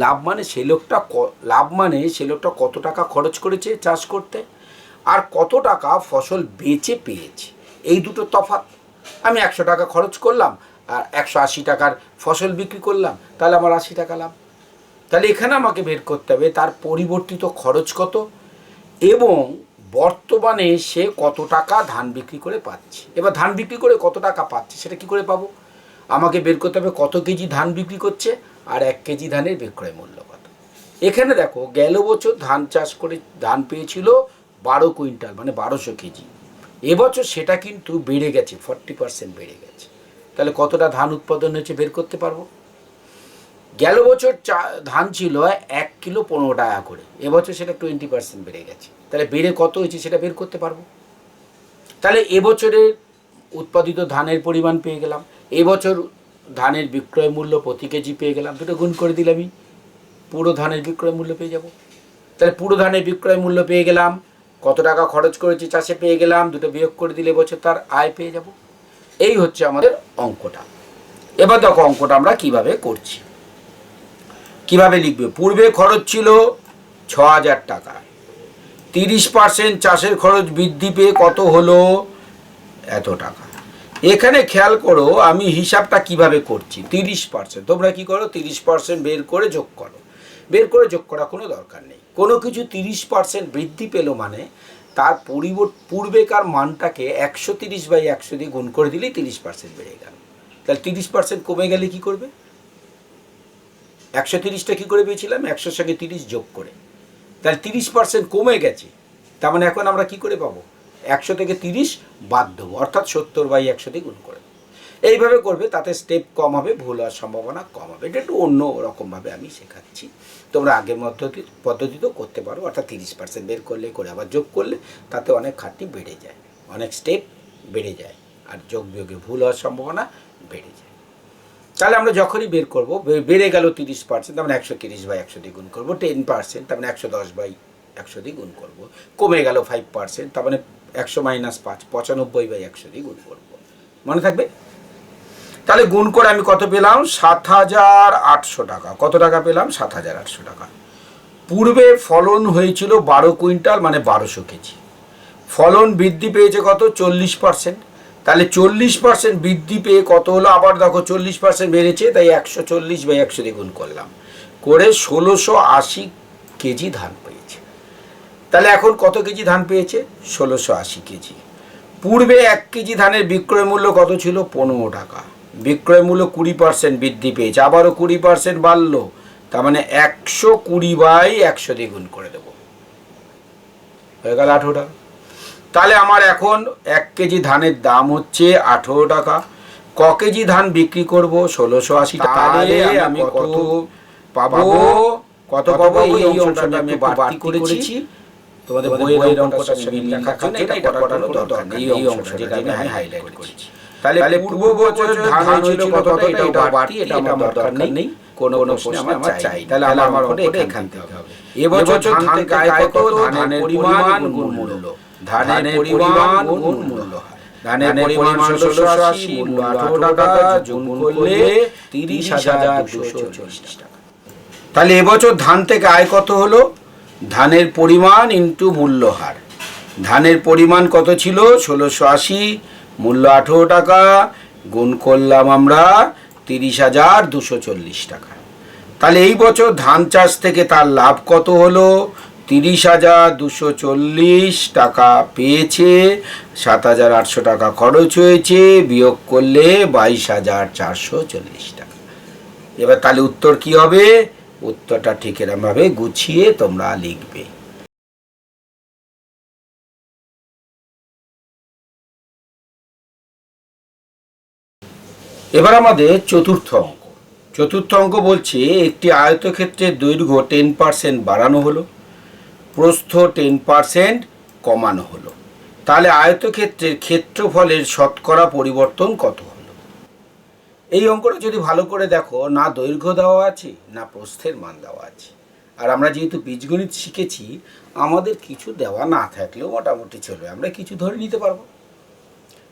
লাভ মানে সে লোকটা কত টাকা খরচ করেছে চাষ করতে, আর কত টাকা ফসল বেচে পেয়েছে, এই দুটো তফাৎ। আমি 100 টাকা খরচ করলাম আর 180 টাকার ফসল বিক্রি করলাম, তাহলে আমার 80 টাকা লাভ। তাহলে এখানে আমাকে বের করতে হবে তার পরিবর্তিত খরচ কত এবং বর্তমানে সে কত টাকা ধান বিক্রি করে পাচ্ছে। এবার ধান বিক্রি করে কত টাকা পাচ্ছে সেটা কি করে পাবো, আমাকে বের করতে হবে কত কেজি ধান বিক্রি করছে আর 1 কেজি ধানের বিক্রয় মূল্য কত। এখানে দেখো, গেল বছর ধান চাষ করে ধান পেয়েছিল 12 কুইন্টাল মানে 1200 কেজি, এবছর সেটা কিন্তু বেড়ে গেছে, 40% বেড়ে গেছে। তাহলে কতটা ধান উৎপাদন হয়েছে বের করতে পারবো। গেল বছর ধান ছিল 1 কিলো 15 টাকা করে, এবছর সেটা 20% বেড়ে গেছে। তাহলে বেড়ে কত হয়েছে সেটা বের করতে পারবো। তাহলে এবছরের উৎপাদিত ধানের পরিমাণ পেয়ে গেলাম, এবছর ধানের বিক্রয় মূল্য প্রতি কেজি পেয়ে গেলাম, দুটো গুণ করে দিলে আমি পুরো ধানের বিক্রয় মূল্য পেয়ে যাব। তাহলে পুরো ধানের বিক্রয় মূল্য পেয়ে গেলাম, কত টাকা খরচ করেছি চাষে পেয়ে গেলাম, দুটো বিয়োগ করে দিলে এবছর তার আয় পেয়ে যাব। এই হচ্ছে আমাদের অঙ্কটা। এবার দেখো অঙ্কটা আমরা কিভাবে করছি, কিভাবে লিখবে। পূর্বে খরচ ছিল 6,000 টাকা, 30% চাষের খরচ বৃদ্ধি পেয়ে কত হলো, এত টাকা। এখানে খেয়াল করো আমি হিসাবটা কিভাবে করছি। 30%, তোমরা কি করো 30% বের করে যোগ করো। বের করে যোগ করা কোনো দরকার নেই। কোনো কিছু 30% বৃদ্ধি পেল মানে তার পূর্বেকার মানটাকে 130/100 দিয়ে গুণ করে দিলেই 30% বেড়ে গেল। তাহলে 30% কমে গেলে কি করবে, 130টা কী করে পেয়েছিলাম, 100 সঙ্গে 30 যোগ করে। তাহলে 30% কমে গেছে, তার মানে এখন আমরা কি করে পাবো, 100 থেকে 30 বাদ দেবো, অর্থাৎ 70/100 দিয়ে গুণ করে দেবো। এইভাবে করবে, তাতে স্টেপ কম হবে, ভুল হওয়ার সম্ভাবনা কম হবে। এটা একটু অন্য রকমভাবে আমি শেখাচ্ছি, তোমরা আগের পদ্ধতিতেও করতে পারো। অর্থাৎ 30% বের করলে করে আবার যোগ করলে তাতে অনেক খাটনি বেড়ে যায়, অনেক স্টেপ বেড়ে যায়, আর যোগ বিয়োগে ভুল হওয়ার সম্ভাবনা বেড়ে যায়। তাহলে আমরা যখনই বের করবো, বেড়ে গেল 30%, তার মানে 130/100 দিয়ে গুণ করবো। 10%, তার মানে 110/100 দিয়ে গুণ করবো। কমে গেল 5%, তার মানে 100 - 5, 95/100 দিয়ে গুণ করবো। মনে থাকবে? তাহলে গুণ করে আমি কত পেলাম, 7,800 টাকা। কত টাকা পেলাম, 7,800 টাকা। পূর্বে ফলন হয়েছিল 12 কুইন্টাল, মানে 1200 কেজি। ফলন বৃদ্ধি পেয়েছে কত, 40%। তাহলে 40% বৃদ্ধি পেয়ে কত হলো, আবার দেখো 40% বেড়েছে, তাই 140/100 দিয়ে গুণ করলাম, করে 1680 কেজি ধান পেয়েছে। তাহলে এখন কত কেজি ধান পেয়েছে, 1680 কেজি। পূর্বে 1 কেজি ধানের বিক্রয় মূল্য কত ছিল, 15 টাকা। বিক্রয় মূল্য 20% বৃদ্ধি পেয়েছে, আবারও 20% বাড়লো, তার মানে 120/100 দিয়ে গুণ করে দেবো, হয়ে গেল 18 টাকা। তাহলে আমার এখন 1 কেজি ধানের দাম হচ্ছে 18 টাকা। ক কেজি ধান বিক্রি করব, 1680 টাকা। তাহলে আমি কত পাবো, কত পাবো, এই অংশটা আমি বাড়তি করেছি। তোমাদের বইয়ের অঙ্কটা মিল রাখার জন্য এটা করার দরকার নেই, এই অংশটা যেটা আমি হাইলাইট করেছি। তাহলে পূর্ব বছর ধান হয়েছিল কত, এটা বাড়তি, এটা আমার দরকার নেই, কোনো প্রশ্নে আমার চাই। তাহলে আমার অঙ্কটা এখান থেকে হবে। এবছর ধান থেকে আয় কত, ধানের পরিমাণ গুণ মূল্য, ধানের পরিমাণ গুণ মূল্য। ধানের পরিমাণ 1680, মূল্য 18 টাকা, যোগ করলে 30,240 টাকা। তাহলে এবছর ধান থেকে আয় কত হলো, ধানের পরিমাণ ইন্টু মূল্য হার। ধানের পরিমাণ কত ছিল, 1680, মূল্য 18 টাকা, গুণ করলাম আমরা 30,240 টাকা। তাহলে এই বছর ধান চাষ থেকে তার লাভ কত হলো, 30,240 টাকা পেয়েছে, 7,800 টাকা খরচ হয়েছে, বিয়োগ করলে 22,440 টাকা। এবার তাহলে উত্তর কি হবে, উত্তরটা ঠিক এরকমভাবে গুছিয়ে তোমরা লিখবে। এবার আমাদের চতুর্থ অঙ্ক। চতুর্থ অঙ্ক বলছে একটি আয়তক্ষেত্রের দৈর্ঘ্য 10% বাড়ানো হলো, প্রস্থ 10% কমানো হলো। তাহলে আয়তক্ষেত্রের ক্ষেত্রফলের শতকরা পরিবর্তন কত হলো। এই অঙ্কটা যদি ভালো করে দেখো, না দৈর্ঘ্য দেওয়া আছে, না প্রস্থের মান দেওয়া আছে। আর আমরা যেহেতু বীজগণিত শিখেছি, আমাদের কিছু দেওয়া না থাকলেও মোটামুটি চলবে, আমরা কিছু ধরে নিতে পারবো।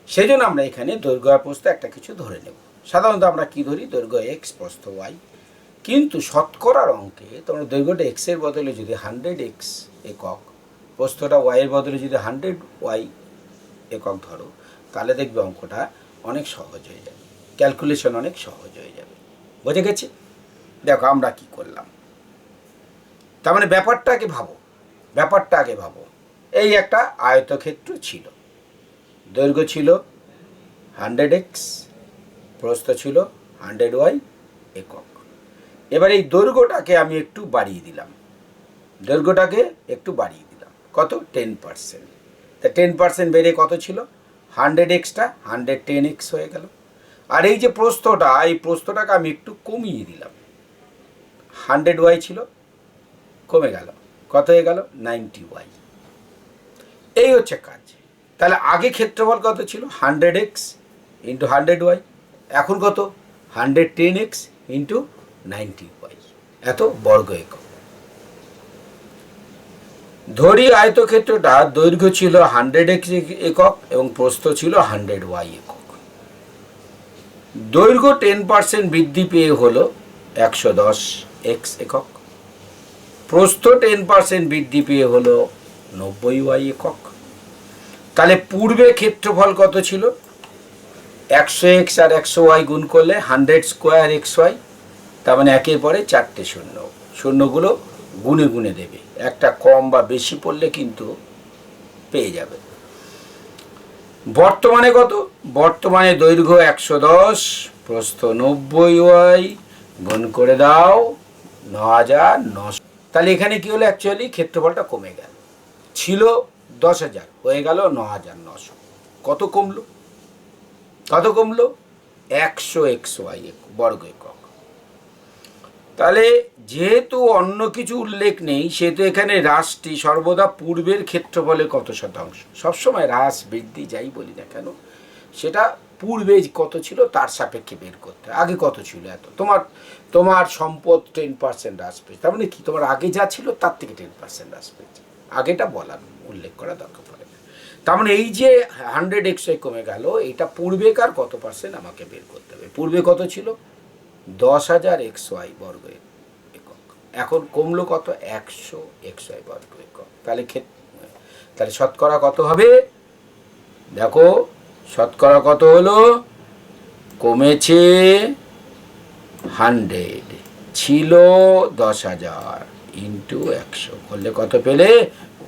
সেই জন্য আমরা এখানে দৈর্ঘ্য আর প্রস্থ একটা কিছু ধরে নেব। সাধারণত আমরা কি ধরি, দৈর্ঘ্য এক্স, প্রস্থ ওয়াই। কিন্তু শতকরার অঙ্কে তোমরা দৈর্ঘ্যটা এক্সের বদলে যদি 100x একক, প্রস্থটা ওয়াইয়ের বদলে যদি 100y একক ধরো, তাহলে দেখবে অঙ্কটা অনেক সহজ হয়ে যাবে, ক্যালকুলেশন অনেক সহজ হয়ে যাবে। বুঝে গেছে? দেখো আমরা কি করলাম, তার মানে ব্যাপারটা আগে ভাবো। এই একটা আয়তক্ষেত্র ছিল, দৈর্ঘ্য ছিল 100x, প্রস্থ ছিল 100y একক। এবার এই দৈর্ঘ্যটাকে আমি একটু বাড়িয়ে দিলাম, কত, 10%। তা 10% বেড়ে কত ছিল, 100xটা 110x হয়ে গেল। আর এই যে প্রস্থটা, এই প্রস্থটাকে আমি একটু কমিয়ে দিলাম, 100y ছিল, কমে গেল, কত হয়ে গেল 90y। এই হচ্ছে কাজ। তাহলে আগে ক্ষেত্রফল কত ছিল 100x ইন্টু 100y, এখন কত 110x ইন্টু 90y, এত বর্গ একক। ধরি আয়তক্ষেত্রটা দৈর্ঘ্য ছিল 100x একক এবং প্রস্থ ছিল 100y একক। দৈর্ঘ্য 10% বৃদ্ধি পেয়ে হলো 110x একক, প্রস্থ 10% বৃদ্ধি পেয়ে হলো 90y একক। তাহলে পূর্বে ক্ষেত্রফল কত ছিল 100x আর 100y গুণ করলে 100 স্কোয়ার xy, তার মানে একের পরে 4টে শূন্য, শূন্যগুলো গুনে গুনে দেবে, একটা কম বা বেশি পড়লে কিন্তু পেয়ে যাবে। বর্তমানে কত, বর্তমানে দৈর্ঘ্য 110, প্রস্থ 90y, গুণ করে দাও 9900। তাহলে এখানে কি হলো, অ্যাকচুয়ালি ক্ষেত্রফলটা কমে গেল, ছিল 10,000 হয়ে গেল 9900। কত কমলো, কত কমলো 100xy বর্গ একক। তাহলে যেহেতু অন্য কিছু উল্লেখ নেই, সেহেতু এখানে হ্রাসটি সর্বদা পূর্বের ক্ষেত্রফলে কত শতাংশ, সবসময় হ্রাস বৃদ্ধি যাই বলি না কেন সেটা পূর্বে কত ছিল তার সাপেক্ষে বের করতে হয়। আগে কত ছিল এত, তোমার সম্পদ 10% হ্রাস পেয়েছে, তার মানে কি তোমার আগে যা ছিল তার থেকে 10% হ্রাস পেয়েছে, আগেটা বলার উল্লেখ করা দরকার পড়ে না। তার মানে এই যে 100xy কমে গেল, এটা পূর্বেকার কত পার্সেন্ট আমাকে বের করতে হবে। পূর্বে কত ছিল 10,000xy বর্গ একক, এখন কমলো কত 100xy বর্গ একক। তাহলে শতকরা কত হবে, দেখো শতকরা কত হলো, কমেছে 100, ছিল 10,000 ইন্টু 100 করলে কত পেলে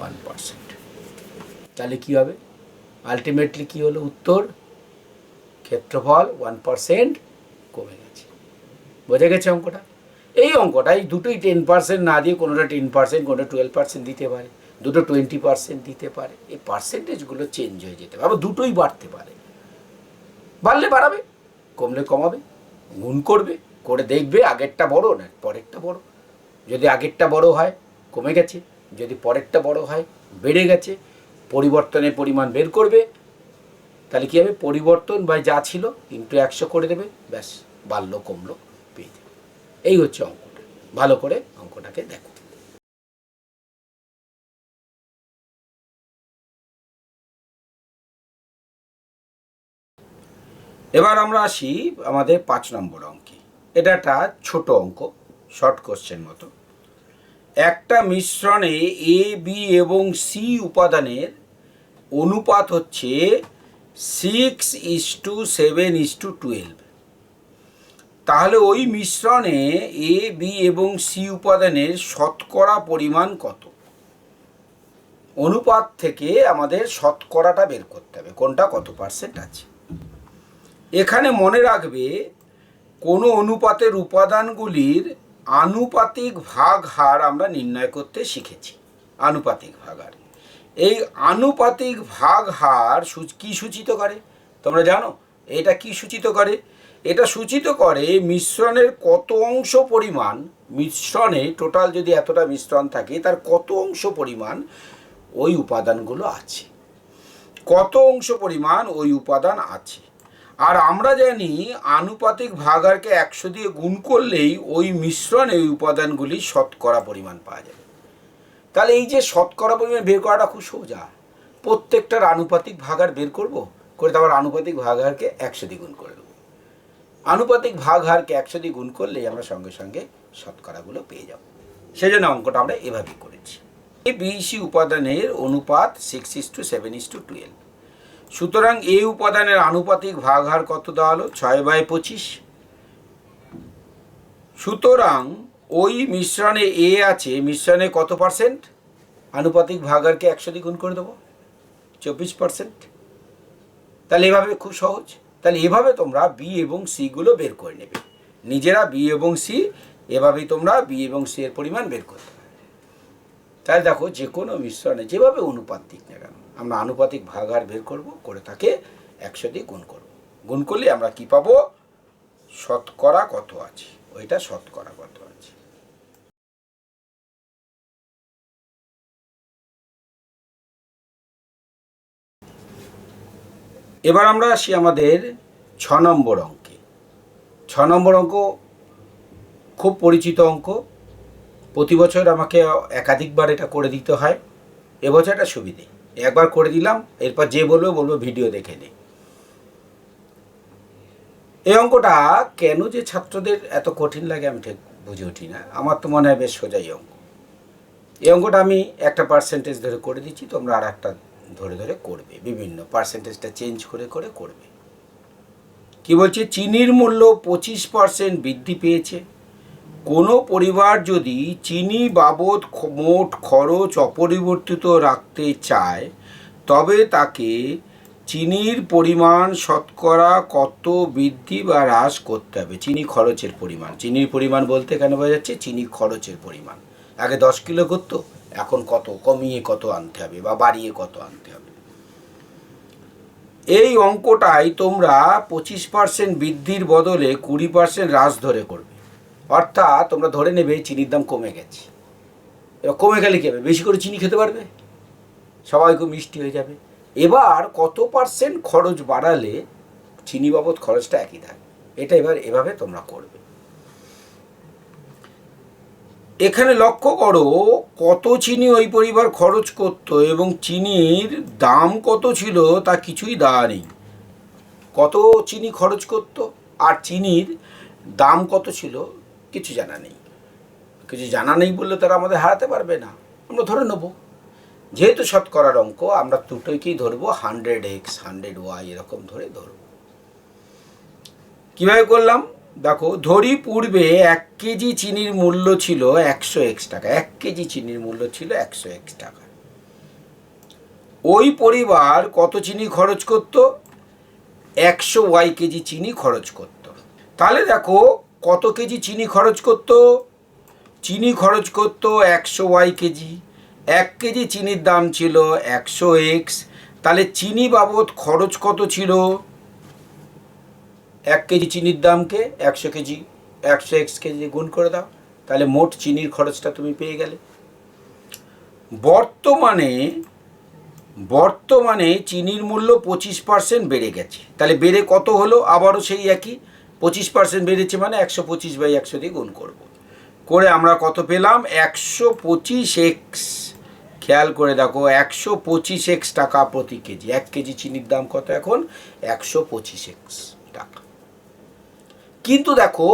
1%। তাহলে কি হবে, আলটিমেটলি কি হলো উত্তর, ক্ষেত্রফল 1% কমে গেছে। বোঝা গেছে অঙ্কটা? এই অঙ্কটা এই দুটোই 10% না দিয়ে কোনোটা 10%, কোনোটা 12% দিতে পারে, দুটো 20% দিতে পারে। এই পার্সেন্টেজগুলো চেঞ্জ হয়ে যেতে পারে, আবার দুটোই বাড়তে পারে, বাড়লে বাড়াবে, কমলে কমাবে, গুণ করবে, করে দেখবে আগেরটা বড় না পরেরটা বড়। যদি আগেরটা বড় হয় কমে গেছে, যদি পরেরটা বড় হয় বেড়ে গেছে, পরিবর্তনের পরিমাণ বের করবে। তাহলে কী হবে, পরিবর্তন বা যা ছিল ইন্টু 100 করে দেবে, ব্যাস বাড়লো কমলো পেয়ে যাবে। এই হচ্ছে অঙ্কটা, ভালো করে অঙ্কটাকে দেখো। এবার আমরা আসি আমাদের 5 নম্বর অঙ্কে। এটা একটা ছোট অঙ্ক, শর্ট কোশ্চেন মতো। একটা মিশ্রণে এ বি এবং সি উপাদানের অনুপাত হচ্ছে 6:7:12। তাহলে ওই মিশ্রণে এ বি এবং সি উপাদানের শতকরা পরিমাণ কত। অনুপাত থেকে আমাদের শতকরাটা বের করতে হবে, কোনটা কত পার্সেন্ট আছে। এখানে মনে রাখবে কোনো অনুপাতের উপাদানগুলির আনুপাতিক ভাগ হার আমরা নির্ণয় করতে শিখেছি। আনুপাতিক ভাগ হার, এই আনুপাতিক ভাগ হার কি সূচিত করে তোমরা জানো? এটা কি সূচিত করে? এটা সূচিত করে মিশ্রণের কত অংশ পরিমাণ, মিশ্রণে টোটাল যদি এতটা মিশ্রণ থাকে তার কত অংশ পরিমাণ ওই উপাদানগুলো আছে, কত অংশ পরিমাণ ওই উপাদান আছে। আর আমরা জানি আনুপাতিক ভাগারকে 100 দিয়ে গুণ করলেই ওই মিশ্রণে ওই উপাদানগুলি শতকরা পরিমাণ পাওয়া যাবে। তাহলে এই যে শতকরা পরিমাণ বের করাটা খুব সোজা, প্রত্যেকটার আনুপাতিক ভাগার বের করব, করে তারপর আনুপাতিক ভাগারকে 100 দিয়ে গুণ করে দেবো। আনুপাতিক ভাগহারকে 100 দিয়ে গুণ করলেই আমরা সঙ্গে সঙ্গে শতকরাগুলো পেয়ে যাব। সেজন্য অঙ্কটা আমরা এভাবেই করেছি। এই বিসি উপাদানের অনুপাত 6:7:12। সুতরাং এই উপাদানের আনুপাতিক ভাগহার কত দেওয়া হলো 6/25। সুতরাং ওই মিশ্রণে এ আছে, মিশ্রণে কত পার্সেন্ট, আনুপাতিক ভাগহারকে 100 দিয়ে গুণ করে দেবো 24%। তাহলে এভাবে খুব সহজ। তাহলে এভাবে তোমরা বি এবং সি গুলো বের করে নেবে নিজেরা, বি এবং সি, এভাবেই তোমরা বি এবং সি এর পরিমাণ বের করতে পারবে। তাহলে দেখো যে কোনো মিশ্রণে যেভাবে অনুপাত দিক না কেন আমরা আনুপাতিক ভাগহার বের করব, করে তাকে 100 দিয়ে গুণ করব। গুণ করলে আমরা কি পাবো, শতকরা কত আছে, ওইটা শতকরা কত আছে। এবার আমরা আসি আমাদের 6 নম্বর অঙ্কে। 6 নম্বর অঙ্ক খুব পরিচিত অঙ্ক, প্রতি বছর আমাকে একাধিকবার এটা করে দিতে হয়। এবছর এটা সুবিধে, একবার করে দিলাম, এরপর যে বলবো ভিডিও দেখে নে। এই অঙ্কটা কেন যে ছাত্রদের এত কঠিন লাগে আমি ঠিক বুঝে উঠি না। আমার তো মনে হয় বেশ সোজাই অঙ্ক। এই অঙ্কটা আমি একটা পার্সেন্টেজ ধরে করে দিচ্ছি, তোমরা আর একটা ধরে ধরে করবে, বিভিন্ন পার্সেন্টেজটা চেঞ্জ করে করে করবে। কি বলছে, চিনির মূল্য 25% বৃদ্ধি পেয়েছে। কোনো পরিবার যদি চিনি বাবদ মোট খরচ অপরিবর্তিত রাখতে চায়, তবে তাকে চিনির পরিমাণ শতকরা কত বৃদ্ধি বা হ্রাস করতে হবে। চিনি খরচের পরিমাণ, চিনির পরিমাণ বলতে এখানে বোঝা যাচ্ছে চিনি খরচের পরিমাণ। আগে 10 কিলো করতো, এখন কত কমিয়ে কত আনতে হবে বা বাড়িয়ে কত আনতে হবে। এই অঙ্কটাই তোমরা 25% বৃদ্ধির বদলে 20% হ্রাস ধরে করবে। অর্থাৎ তোমরা ধরে নেবে চিনির দাম কমে গেছে। এবার কমে গেলে কী হবে, বেশি করে চিনি খেতে পারবে, সবাই খুব মিষ্টি হয়ে যাবে। এবার কত পার্সেন্ট খরচ বাড়ালে চিনি বাবদ খরচটা একই থাকবে, এটা এবার এভাবে তোমরা করবে। এখানে লক্ষ্য করো কত চিনি ওই পরিবার খরচ করত এবং চিনির দাম কত ছিল তা কিছুই দেওয়া নেই। কত চিনি খরচ করত আর চিনির দাম কত ছিল কিছু জানা নেই। কিছু জানা নেই বললে তারা আমাদের হারাতে পারবে না। আমরা ধরে নেব, যেহেতু শতকরার অঙ্ক আমরা দুটোকেই ধরবো 100x 100y এরকম ধরে ধরব। কীভাবে করলাম দেখো, ধরি পূর্বে 1 কেজি চিনির মূল্য ছিল 100x টাকা। 1 কেজি চিনির মূল্য ছিল 100x টাকা। ওই পরিবার কত চিনি খরচ করত, 100y কেজি চিনি খরচ করত। তাহলে দেখো কত কেজি চিনি খরচ করত, চিনি খরচ করত 100y কেজি। 1 কেজি চিনির দাম ছিল 100x, তাহলে চিনি বাবদ খরচ কত ছিল, 1 কেজি চিনির দামকে 100x কেজি গুণ করে দাও, তাহলে মোট চিনির খরচটা তুমি পেয়ে গেলে। বর্তমানে চিনির মূল্য 25% বেড়ে গেছে। তাহলে বেড়ে কত হলো, আবারও সেই একই 25% বেড়েছে, মানে 125/100 দিয়ে গুণ করব। করে আমরা কত পেলাম, 125x। খেয়াল করে দেখো 125x টাকা প্রতি কেজি। 1 কেজি চিনির দাম কত এখন, 125x টাকা। কিন্তু দেখো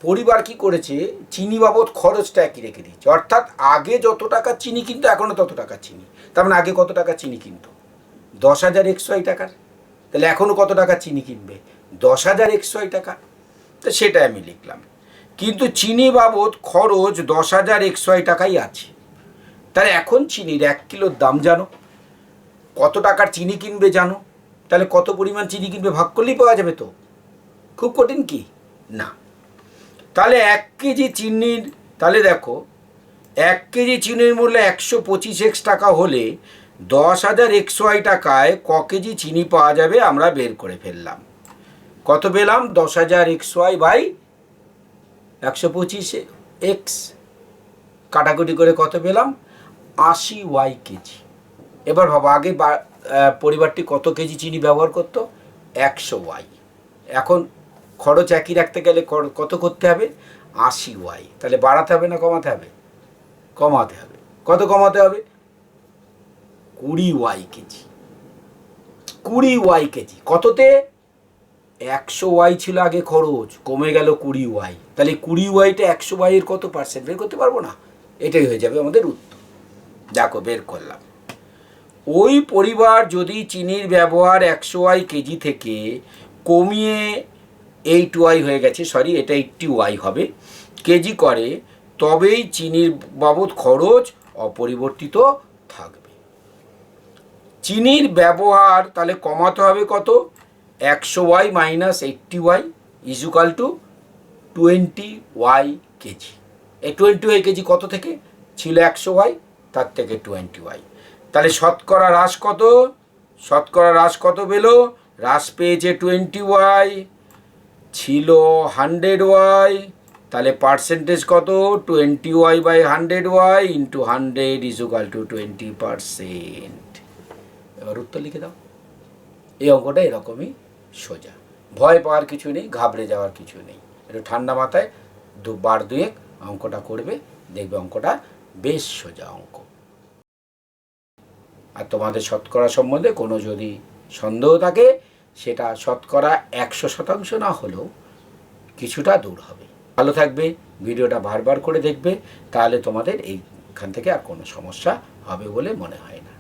পরিবার কি করেছে, চিনি বাবদ খরচটা একই রেখে দিয়েছে। অর্থাৎ আগে যত টাকা চিনি কিনতো এখনও তত টাকা চিনি। তার মানে আগে কত টাকা চিনি কিনতো, 10,000xy টাকার। তাহলে এখনও কত টাকা চিনি কিনবে, 10,000xy টাকা। তো সেটাই আমি লিখলাম। কিন্তু চিনি বাবদ খরচ 10,000xy টাকাই আছে। তাহলে এখন চিনির 1 কিলোর দাম জানো, কত টাকার চিনি কিনবে জানো, তাহলে কত পরিমাণ চিনি কিনবে ভাগ করলেই পাওয়া যাবে। তো খুব কঠিন কি না। তাহলে 1 কেজি চিনির, তাহলে দেখো 1 কেজি চিনির মূল্য 125x টাকা হলে 10,000xy টাকায় ক কেজি চিনি পাওয়া যাবে আমরা বের করে ফেললাম। কত পেলাম, 10,000xy বাই 125x, কাটাকুটি করে কত পেলাম, 80y কেজি। এবার ভাবো আগে পরিবারটি কত কেজি চিনি ব্যবহার করত, 100y। এখন খরচ একই রাখতে গেলে কত করতে হবে, 80y। তাহলে বাড়াতে হবে না কমাতে হবে, কমাতে হবে। কত কমাতে হবে, 20y কেজি। 20y কেজি কততে, 100y ছিল আগে খরচ, কমে গেল 20y। তাহলে 20yটা 100y এর কত পার্সেন্ট বের করতে পারবো না, এটাই হয়ে যাবে আমাদের উত্তর। দেখো বের করলাম। ওই পরিবার যদি চিনির ব্যবহার 100y কেজি থেকে কমিয়ে 8y হয়ে গেছে, সরি এটা 80y হবে, কেজি করে, তবেই চিনির বাবদ খরচ অপরিবর্তিত থাকবে। চিনির ব্যবহার তাহলে কমাতে হবে কত, 100y minus 80y equal to 20y KG. এই 20y কেজি কত থেকে ছিল, 100y, তার থেকে 20y। তাহলে শতকরা হ্রাস কত, শতকরা হ্রাস কত পেলো, হ্রাস পেয়েছে 20y, ছিল 100y, তাহলে পার্সেন্টেজ কত, 20y/100y ইন্টু 100 ইজুকাল টু 20%। এবার উত্তর লিখে দাও। এই অঙ্কটা এরকমই সোজা, ভয় পাওয়ার কিছু নেই, ঘাবড়ে যাওয়ার কিছু নেই। একটু ঠান্ডা মাথায় বার দুয়েক অঙ্কটা করবে, দেখবে অঙ্কটা বেশ সোজা অঙ্ক। আর তোমাদের শতকরা সম্বন্ধে কোনো যদি সন্দেহ থাকে, সেটা শতকরা 100% না হলেও কিছুটা দূর হবে। ভালো থাকবে, ভিডিওটা বারবার করে দেখবে, তাহলে তোমাদের এইখান থেকে আর কোনো সমস্যা হবে বলে মনে হয় না।